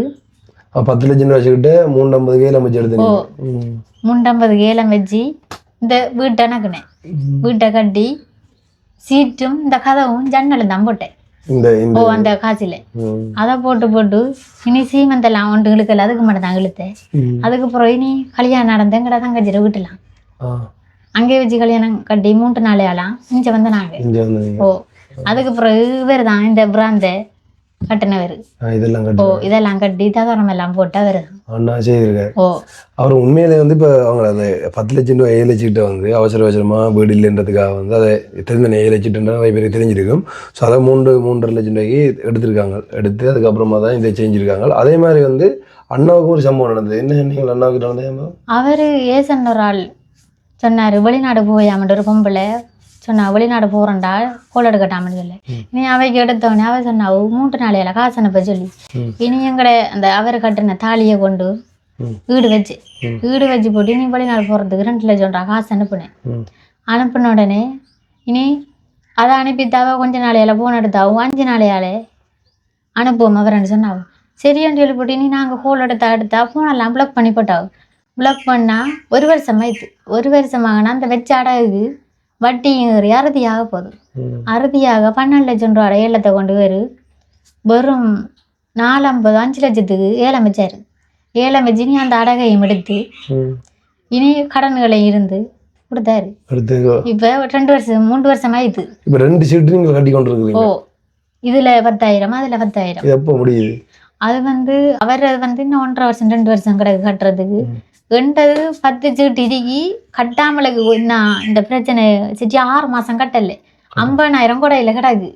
10 லட்சம் வச்சுக்கிட்டு 350 ஏலம் வச்சு எடுத்து 350 ஏலம் வச்சு இந்த வீட்டை நக்குனேன். வீட்டை கட்டி சீட்டும் இந்த கதவும் ஜன்னலும் தான் போட்டேன். அந்த காசில அதை போட்டு இனி சீமந்தெல்லாம் ஒன்று இழுக்கல. அதுக்கு மட்டும் தான் இழுத்தேன். அதுக்கு பிறகு இனி கல்யாணம் நடந்தேன். எங்கடா தங்கச்சிட வீட்டுலாம் அங்கே வச்சு கல்யாணம் கட்டி 3 நாளையாலாம் இங்க வந்து நாங்க. அதுக்கு பிறகு இவர் தான் இந்த பிராந்த கட்டினவர். இதெல்லாம் கட்டி தகரம் எல்லாம் போட்டா வருது. அவர் உண்மையிலே வந்து இப்போ அவங்க அந்த 10 லட்சம் ரூபாய் 7 லட்சம் வந்து அவசரமா வீடு இல்லைன்றதுக்காக வந்து அதை தெரிந்த 7 லட்சம் நிறைய பேருக்கு தெரிஞ்சிருக்கும். ஸோ அதை 3.5 லட்சம் ரூபாய்க்கு எடுத்திருக்காங்க. எடுத்து அதுக்கப்புறமா தான் இதை செஞ்சிருக்காங்க. அதே மாதிரி வந்து அண்ணாவுக்கும் ஒரு சம்பவம் நடந்தது. என்ன சொன்னீங்க அண்ணாவுக்கு நடந்தது? அவர் ஏசன் ஒரு ஆள் சொன்னார், வெளிநாடு போயாமட்டு ஒரு பொம்பளை சொன்னா வெளிநாடு போகிறேன்டா கோல் எடுக்கட்டாமன்னு சொல்லி. இனி அவைக்கு எடுத்தவொடனே அவ சொன்னா 3 நாளையில காசு அனுப்ப சொல்லி இனி எங்கட அந்த அவர் கட்டின தாலியை கொண்டு வீடு வச்சு போட்டு இனி வெளிநாடு போகிறதுக்கு 2 லட்சம் காசு அனுப்புனேன். அனுப்பின உடனே இனி அதை அனுப்பித்தாவ கொஞ்ச நாளையால போன் எடுத்தாவும் 5 நாளையாலே அனுப்புவோம் அவர்ன்னு சொன்னாவும். சரியான்னு சொல்லி போட்டு இனி நாங்கள் கோல் எடுத்தா ஃபோனெல்லாம் பிளாக் பண்ணி போட்டாவும். பிளாக் பண்ணால் 1 வருஷம் ஆயிடுது. 1 வருஷமாகனா அந்த வச்ச அடகுக்கு வட்டி அறுதியாக போகுது. அறுதியாக 12 லட்சம் ரூபா ஏலத்தை கொண்டு வெறும் 450 5 லட்சத்துக்கு ஏலம் வச்சாரு. ஏலம் வச்சு நீ அந்த அடகையும் எடுத்து இனி கடன்களை இருந்து கொடுத்தாரு. இப்போ 2 வருஷம் 3 வருஷம் ஆயிடுது. இப்போ 2 சீட்டு நீங்கள் கட்டி கொண்டு இருக்கீங்க. ஓ, இதில் 10,000 அதில் 10,000. எப்போ முடியுது? அது அவர் இன்னும் 1.5 வருஷம் 2 வருஷம் கிடக்கு கட்டுறதுக்கு. எண்டது 10 சீட்டு இறுக்கி கட்டாமலுக்கு நான் இந்த பிரச்சனை சிட்டி 6 மாதம் கட்டல. 50,000 கூட இல்லை கிடக்கு.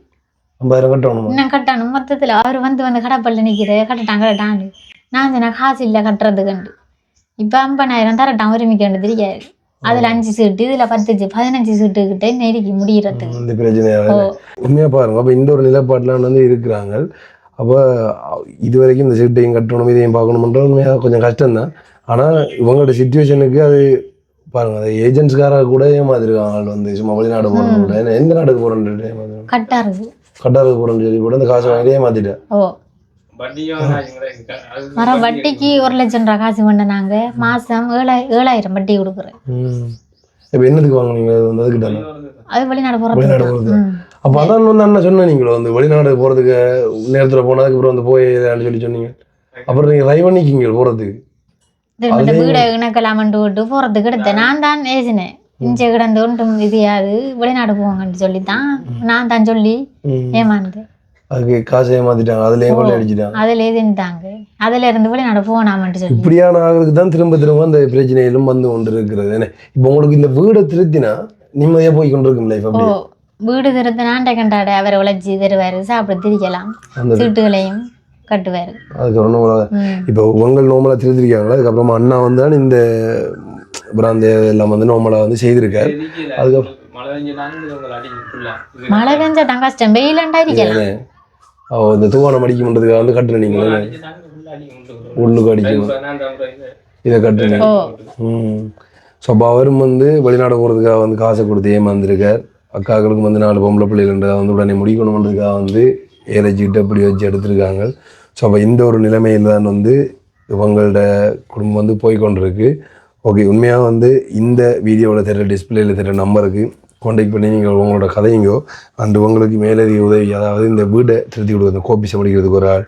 50,000 கட்டணும் இன்னும் கட்டணும். மொத்தத்தில் அவர் வந்து கடைப்பல்ல நிற்கிற கட்டட்டாங்க. நான் சொன்னேன் காசு இல்லை கட்டுறதுக்குண்டு. இப்போ 50,000 தரட்டான் உரிமைக்கு தெரியாது. அதில் 5 சீட்டு இதில் 15 சீட்டு கிட்டே நெருக்கி முடிகிறதுக்கு இந்த பிரச்சனையாக உண்மையாக பாருங்க. அப்போ இந்த ஒரு நிலைப்பாட்டில் இருக்கிறாங்க. அப்போ இது வரைக்கும் இந்த சீட்டையும் கட்டணும் இதையும் பார்க்கணும்ன்ற உண்மையாக கொஞ்சம் கஷ்டம்தான். ஆனால் இவங்களோட சிச்சுவேஷனுக்கு அது பாருங்க, அது ஏஜென்ட்ஸ்காராக கூட ஏமாத்திருக்காங்க. சும்மா வெளிநாடு போகிறோம் கூட எந்த நாட்டுக்கு போகிறோன்னு கட்டாருக்கு போகிறோன்னு சொல்லி கூட அந்த காசு வாங்கிட்டே ஏமாத்திட்டேன். வட்டிக்கு 1 லட்சம் ரூபா காசு கொண்டு நாங்க மாசம் 7,000 வட்டி கொடுக்குறேன். இப்போ என்னதுக்கு வாங்கினீங்க? அதுக்கிட்ட அது வெளிநாடு போகிறது. அப்போ அதான் அண்ணன் சொன்னேன், நீங்களும் வெளிநாடு போகிறதுக்கு நேரத்தில் போனதுக்கு அப்புறம் போயின்னு சொல்லி சொன்னீங்க. அப்புறம் நீங்கள் ட்ரை பண்ணிக்கிங்க போகிறதுக்கு வீடை இணக்கலாமன்ட்டு விட்டு போகிறதுக்கு எடுத்தேன். நான் தான் பேசினேன், இங்கே கிடந்து ஒன்றும் விதியாது வெளிநாடு போவாங்கன்னு சொல்லித்தான் நான் தான் சொல்லி ஏமாந்தேன். அதுக்கு காசு ஏமாத்திட்டாங்க, அதுலேயும் கொள்ளை அடிச்சிட்டாங்க, அதில் எதுன்ட்டாங்க. அதில் இருந்து வெளிநாடு போனாமன்ட்டு சொல்லி இப்படியான ஆளுக்கு தான் திரும்ப திரும்ப அந்த பிரச்சனையிலும் வந்து கொண்டு இருக்கிறது. ஏன்னா இப்போ உங்களுக்கு இந்த வீடை திருத்தினா நிம்மதியாக போய் கொண்டு இருக்கும் லைஃப். அப்படி வீடு திருத்தினாண்ட கண்டாட அவரை உழைச்சி தருவார், சாப்பிட திரிக்கலாம், சீட்டுகளையும் கட்டுவார். அதுக்கப்புறம் இப்போ உங்கள் நோம்பலாக திருத்திருக்காங்களா? அதுக்கப்புறமா அண்ணா வந்தால் இந்த பிராந்தி எல்லாம் நோம்பலாக செய்திருக்காரு. அதுக்கப்புறம் மழை பெஞ்சா கஷ்டம், வெயிலண்டா இருக்கலாம். இந்த தூவானம் அடிக்கும்ன்றதுக்காக கட்டுற நீங்களே உள்ளுக்கு அடிக்கணும் இதை கட்டுறீங்க. ஸோ அப்போ அவரும் வெளிநாடு போகிறதுக்காக காசை கொடுத்து ஏமாந்துருக்கார். அக்காக்களுக்கு 4 பொம்பளை பிள்ளைகள்ன்றதை உடனே முடிக்கணுன்றதுக்காக ஏழைச்சிக்கிட்டு அப்படி வச்சு எடுத்திருக்காங்க. ஸோ அப்போ இந்த ஒரு நிலைமையில் தான் இவங்களோட குடும்பம் போய்கொண்டிருக்கு. ஓகே, உண்மையாக இந்த வீடியோவில் தெரிய டிஸ்பிளேயில் தெரிய நம்பருக்கு கான்டாக்ட் பண்ணி நீங்கள் உங்களோட கதைங்கோ அண்டு உங்களுக்கு மேலதிக உதவி, அதாவது இந்த வீடை திருத்தி கொடுக்குறது, கோபிசை படிக்கிறதுக்கு ஒரு ஆள்,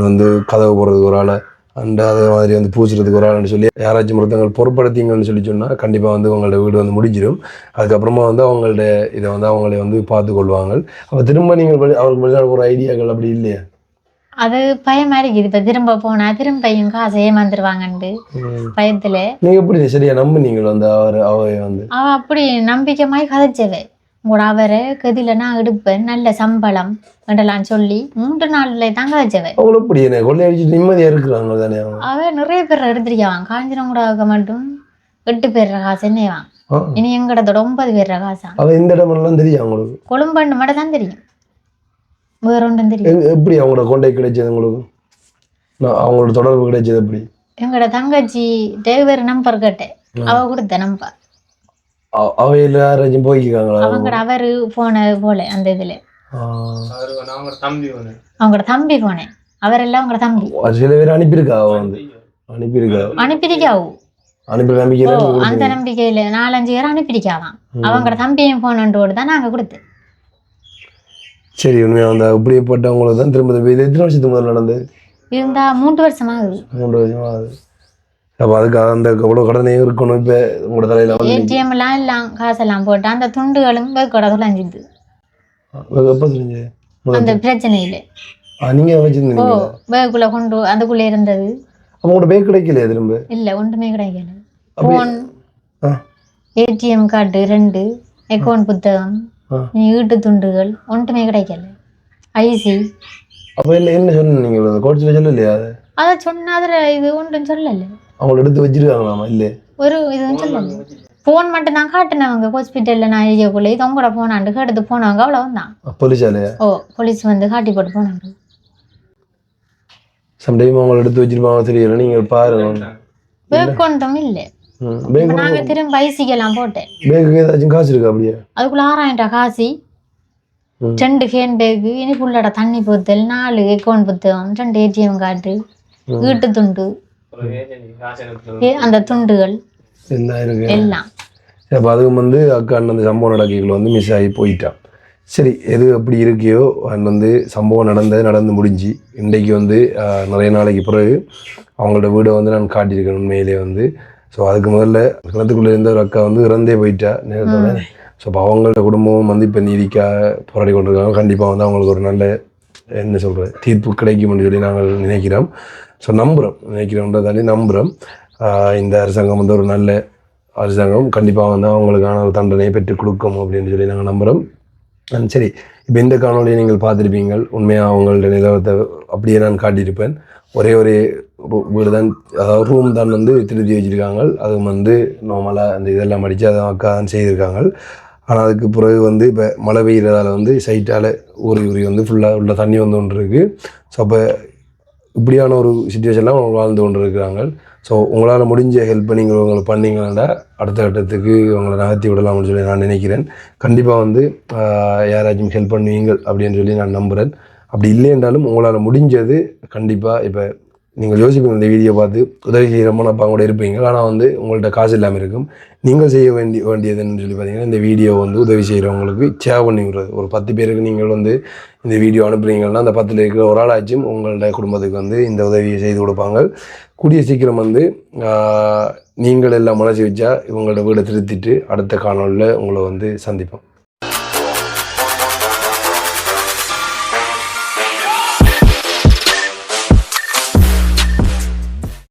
அது கதவு போடுறதுக்கு ஒரு ஆள், அண்டு அதே மாதிரி பூச்சுறதுக்கு ஒரு ஆள்னு சொல்லி யாராச்சும் ஒருத்தவங்க பொறுப்படுத்திங்கன்னு சொல்லி சொன்னால் கண்டிப்பாக உங்களோட வீடு முடிஞ்சிடும். அதுக்கப்புறமா அவங்களோட இதை அவங்களே பார்த்து கொள்வாங்க. அப்போ திரும்ப நீங்கள் அவருக்கு வெளிநாடு போகிற ஐடியாக்கள் அப்படி இல்லையா? அது பயமா இருக்குது. இப்போ திரும்ப போனா திரும்பியும் காசு ஏமாந்துருவாங்கண்டு பயத்துல. நீங்க எப்படி சரியா நம்புனீங்களோ அவ அப்படி நம்பிக்கைமாய் கதைச்சவை கூட அவரை கதில நான் எடுப்பேன், நல்ல சம்பளம் என்றெல்லாம் சொல்லி 3 நாள்ல தான் கதைச்சவை. நிம்மதியா இருக்கிறாங்க தானே. அவ நிறைய பேர் எடுத்துருக்கான். காஞ்சிரங்குடாவுக்கு மட்டும் 8 பேர் காசு என்னவான். இனி எங்கடத்தோட 9 பேர் காசா. அவ இந்த இடமெல்லாம் தெரியும் உங்களுக்கு? கொழும்பண்டு மட்டும் தான் தெரியும், வேற ஒன்றும் தெரியும். எப்படி அவங்களோட கான்டாக்ட் கிடைச்சது உங்களுக்கு? அவங்களோட தொடர்பு கிடைச்சது எப்படி? எங்களோட தங்கச்சி தேவர் நம்பர் கேட்டேன், அவ கொடுத்த நம்பர். அவையில யாராச்சும் போய்க்காங்களா? அவங்களோட அவரு போனது போல அந்த இதுல அவங்களோட தம்பி போனேன். அவரெல்லாம் அவங்களோட தம்பி. சில பேர் அனுப்பியிருக்காவோ? அனுப்பியிருக்காவோ? அந்த நம்பிக்கையில 4-5 பேர் அனுப்பியிருக்காவான். அவங்களோட தம்பியும் போனோன்றோடு தான் நாங்க கொடுத்தேன். சரி, உண்மையாக இப்படிப்பட்டவங்களுக்கு தான் திரும்ப இது எத்தனை வருஷத்துக்கு முதல்ல நடந்தது? இருந்தா 3 வருஷமாகுது. 3 வருஷமாகுது. அப்போ அதுக்கு அந்த எவ்வளோ கடனே இருக்கணும். இப்போ உங்களோட தலையில ஏடிஎம் எல்லாம் காசெல்லாம் போட்டு அந்த துண்டுகளும் கூட தொலைஞ்சிது. எப்போ தெரிஞ்சு அந்த பிரச்சனையில நீங்க வச்சிருந்தீங்க? பேக்குள்ள கொண்டு அதுக்குள்ள இருந்தது. அப்போ உங்களோட பேக் கிடைக்கலையா திரும்ப? இல்ல, ஒன்றுமே கிடைக்கல. போன், ஏடிஎம் கார்டு 2, அக்கௌண்ட் புத்தகம், வீட்டு துண்டுகள் ஒன்றுமே கிடைக்கல. ஐசி. அப்போ என்ன சொன்னீங்க? கோர்ட்ல சொல்லலையா? அதை சொன்ன அதில் இது ஒன்றும் சொல்லலை. அவங்க எடுத்து வச்சிருக்காங்களாமா? இல்லை, ஒரு இதுவும் சொல்லலை. ஃபோன் மட்டும் தான் காட்டினவங்க. ஹாஸ்பிட்டலில் நான் ஏரியாக்குள்ளே இது உங்களோட போனாண்டு எடுத்து போனவங்க அவ்வளவுதான். போலீஸாலையா? ஓ, போலீஸ் காட்டி போட்டு போனாங்க. சம்டைம் அவங்க எடுத்து வச்சிருப்பாங்க, தெரியல. நீங்கள் பாருங்க, பேக் ஒன்றும் இல்லை. நாங்க திரும்ப ஐசிக்கெல்லாம் போட்டேன். பேக்கு ஏதாச்சும் காசு இருக்கா? அப்படியே அதுக்குள்ள 6,000 காசி, 2 ஹேண்ட் பேக்கு, இனி புள்ளோட தண்ணி போத்தல், 4 அக்கௌண்ட் புத்தகம், 2 ஏடிஎம் கார்டு, வீட்டு துண்டு அந்த துண்டுகள் என்ன இருக்கு எல்லாம். அப்போ அதுவும் வந்து அக்கா அந்த சம்பவம் நடக்கைகள் வந்து மிஸ் ஆகி போயிட்டான். சரி, எது அப்படி இருக்கையோ வந்து சம்பவம் நடந்து முடிஞ்சு இன்றைக்கு வந்து நிறைய நாளைக்கு பிறகு அவங்களோட வீடை வந்து நான் காட்டியிருக்கேன் உண்மையிலே வந்து. ஸோ அதுக்கு முதல்ல கிணத்துக்குள்ளே இருந்த ஒரு அக்கா வந்து இறந்தே போயிட்டா நேரத்தோட. ஸோ அப்போ அவங்களோட குடும்பம் வந்து இப்போ நீதிக்காக போராடி கொண்டிருக்காங்க. கண்டிப்பாக வந்து அவங்களுக்கு ஒரு நல்ல என்ன சொல்கிறது தீர்ப்பு கிடைக்கும்னு சொல்லி நாங்கள் நினைக்கிறோம். ஸோ நினைக்கிறோன்றதாண்டி நம்புகிறோம். இந்த அரசாங்கம் வந்து ஒரு நல்ல அரசாங்கம் கண்டிப்பாக வந்து அவங்களுக்கான ஒரு தண்டனையை பெற்றுக் கொடுக்கும் அப்படின்னு சொல்லி நாங்கள் நம்புகிறோம். சரி, இப்போ இந்த காணொலியை நீங்கள் பார்த்துருப்பீங்கள். உண்மையாக அவங்களோட நிலவரத்தை அப்படியே நான் காட்டியிருப்பேன். ஒரே வீடு தான், அதாவது ரூம் தான் வந்து திருத்தி வச்சுருக்காங்க. அது வந்து நார்மலாக அந்த இதெல்லாம் அடித்து அதை அக்கா தான் செய்திருக்காங்க. ஆனால் அதுக்கு பிறகு வந்து இப்போ மழை பெய்கிறதால வந்து சைட்டால் ஊறி வந்து ஃபுல்லாக உள்ள தண்ணி வந்து கொண்டு இருக்குது. ஸோ அப்போ இப்படியான ஒரு சுச்சுவேஷன்லாம் அவங்க வாழ்ந்து கொண்டு இருக்கிறாங்க. ஸோ உங்களால் முடிஞ்ச ஹெல்ப்பை நீங்கள் உங்களை பண்ணிங்கன்னா அடுத்த கட்டத்துக்கு உங்களை நகர்த்தி விடலாம்னு சொல்லி நான் நினைக்கிறேன். கண்டிப்பாக வந்து யாராச்சும் ஹெல்ப் பண்ணுவீங்க அப்படின்னு சொல்லி நான் நம்புகிறேன். அப்படி இல்லை என்றாலும் உங்களால் முடிஞ்சது கண்டிப்பாக இப்போ நீங்கள் யோசிப்பீங்க இந்த வீடியோ பார்த்து உதவி செய்கிறோமோ அப்போ கூட இருப்பீங்க. ஆனால் வந்து உங்கள்கிட்ட காசு இல்லாமல் இருக்கும். நீங்கள் செய்ய வேண்டியதுன்னு சொல்லி பார்த்தீங்கன்னா இந்த வீடியோ வந்து உதவி செய்கிறவங்களுக்கு ஷேர் பண்ணி விடுறது. ஒரு 10 பேருக்கு நீங்கள் வந்து இந்த வீடியோ அனுப்புறீங்கன்னா அந்த 10 இருக்கிற ஒரு ஆளாச்சும் உங்களோட குடும்பத்துக்கு வந்து இந்த உதவியை செய்து கொடுப்பாங்க. கூடிய சீக்கிரம் வந்து நீங்கள் எல்லாம் மனசு வச்சா இவங்களோட வீடை திருத்திட்டு அடுத்த காணொலியில் உங்களை வந்து சந்திப்போம்.